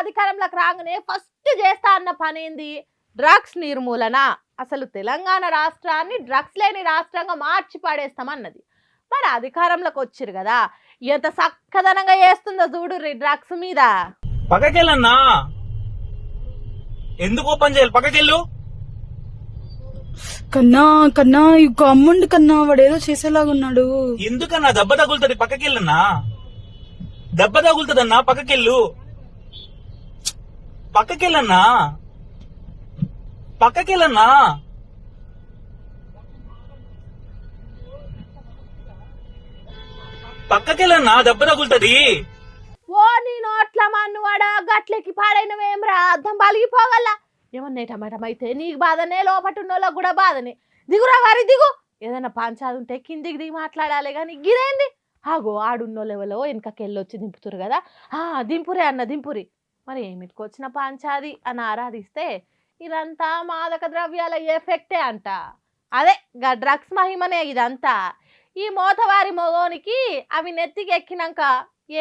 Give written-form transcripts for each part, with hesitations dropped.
అధికారంలోకి రాగానే ఫస్ట్ చేస్తా అన్న పని ఏంది? డ్రగ్స్ నిర్మూలన. అసలు తెలంగాణ రాష్ట్రాన్ని డ్రగ్స్ లేని రాష్ట్రంగా మార్చి పడేస్తామన్నది. మరి అధికారంలోకి వచ్చిరు కదా, ఎంత చక్కదనంగా చేస్తుందో చూడు డ్రగ్స్ మీద. పక్కకెళ్ళన్నా, ఎందుకు ఓపెన్ చేయాలి? పక్కకెళ్ళు. కన్నా కన్నా ఇక అమ్ముండి కన్నా వాడు ఏదో చేసేలాగున్నాడు. ఎందుకన్నా? దెబ్బ తగులుతుంది, పక్కకెళ్ళన్నా. దెబ్బ తగులుతుందన్నా, పక్కకెళ్ళు. పక్కకెళ్ళన్నా, పక్కకెళ్ళన్నా. పక్కకెళ్ళన్నా, దెబ్బ తగులుతుంది. ఓ నీ నోట్ల మన్నువాడా, గట్లకి పాడైనవేమ్రా, అర్థం పలిగిపోగల. ఏమన్నా టమాటమైతే నీకు బాధనే, లోపటున్నోళ్ళకు కూడా బాధనే. దిగురా వారి దిగు. ఏదైనా పంచాది ఉంటే కిందికి దిగి మాట్లాడాలి కానీ గిరేంది? ఆగో ఆడున్నోళ్ళు ఎవరో వెనకకెళ్ళొచ్చి దింపుతురు కదా, దింపురే అన్న దింపురి. మరి ఏమిటికొచ్చిన పంచాది అని ఆరాధిస్తే ఇదంతా మాదక ద్రవ్యాల ఎఫెక్టే అంట. అదే డ్రగ్స్ మహిమనే ఇదంతా. ఈ మోతవారి మొగోనికి అవి నెత్తికి ఎక్కినాక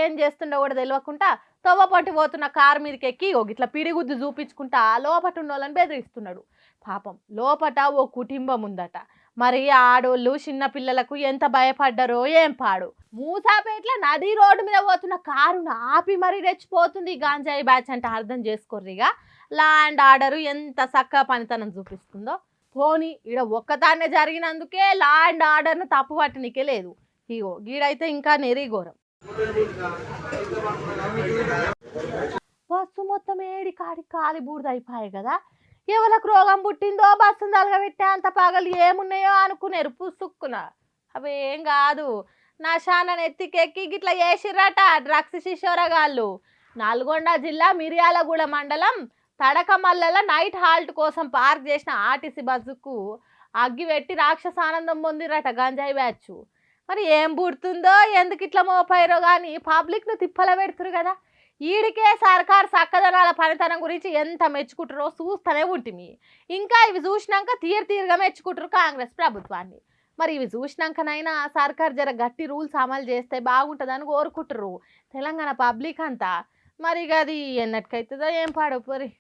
ఏం చేస్తుండో కూడా తెలియకుండా తవ్వపట్టి పోతున్న కారు మీదకి ఎక్కి ఇట్లా పిడిగుద్దు చూపించుకుంటా లోపట ఉన్న వాళ్ళని బెదిరిస్తున్నాడు. పాపం లోపట ఓ కుటుంబం ఉందట. మరి ఆడోళ్ళు చిన్న పిల్లలకు ఎంత భయపడ్డారో ఏం పాడు. మూసాపేట్ల నది రోడ్డు మీద పోతున్న కారును ఆపి మరీ రెచ్చిపోతుంది గాంజాయి బ్యాచ్ అంటే అర్థం చేసుకోర్రిగా. లా అండ్ ఆర్డర్ ఎంత చక్కగా పనితనం చూపిస్తుందో. పోనీ ఈడ ఒక్కదాన్నే జరిగినందుకే లా అండ్ ఆర్డర్ను తప్పు పట్టనికే లేదు. ఇగో గీడైతే ఇంకా నెరిఘోరం. బస్సు మొత్తం ఏడి కాడికి కాలి బూడిదైపోయాయి కదా. ఎవరికి రోగం పుట్టిందో బస్సును తలగబెట్టే అంత పగలు ఏమున్నాయో అనుకునేరు పుసుక్కున. అవేం కాదు, నా శాన నెత్తికెక్కి గిట్లా చేసిర్రట డ్రగ్స్ శిశోరగాళ్ళు. నల్గొండ జిల్లా మిర్యాలగూడ మండలం తడకమల్లెల నైట్ హాల్ట్ కోసం పార్క్ చేసిన ఆర్టీసీ బస్సుకు అగ్గి పెట్టి రాక్షసానందం పొందిరట గంజాయి బ్యాచ్. మరి ఏం పుడుతుందో ఎందుకు ఇట్లా మోపాయిరో కానీ పబ్లిక్ను తిప్పల పెడుతురు కదా. ఈడికే సర్కారు చక్కదనాల పనితనం గురించి ఎంత మెచ్చుకుంటారో చూస్తూనే ఉంటుంది. ఇంకా ఇవి చూసినాక తీరుగా మెచ్చుకుంటారు కాంగ్రెస్ ప్రభుత్వాన్ని. మరి ఇవి చూసినాకనైనా సర్కారు జర గట్టి రూల్స్ అమలు చేస్తే బాగుంటుందని కోరుకుంటారు తెలంగాణ పబ్లిక్ అంతా. మరి అది ఎన్నటికైతుందో ఏం పాడో మరి.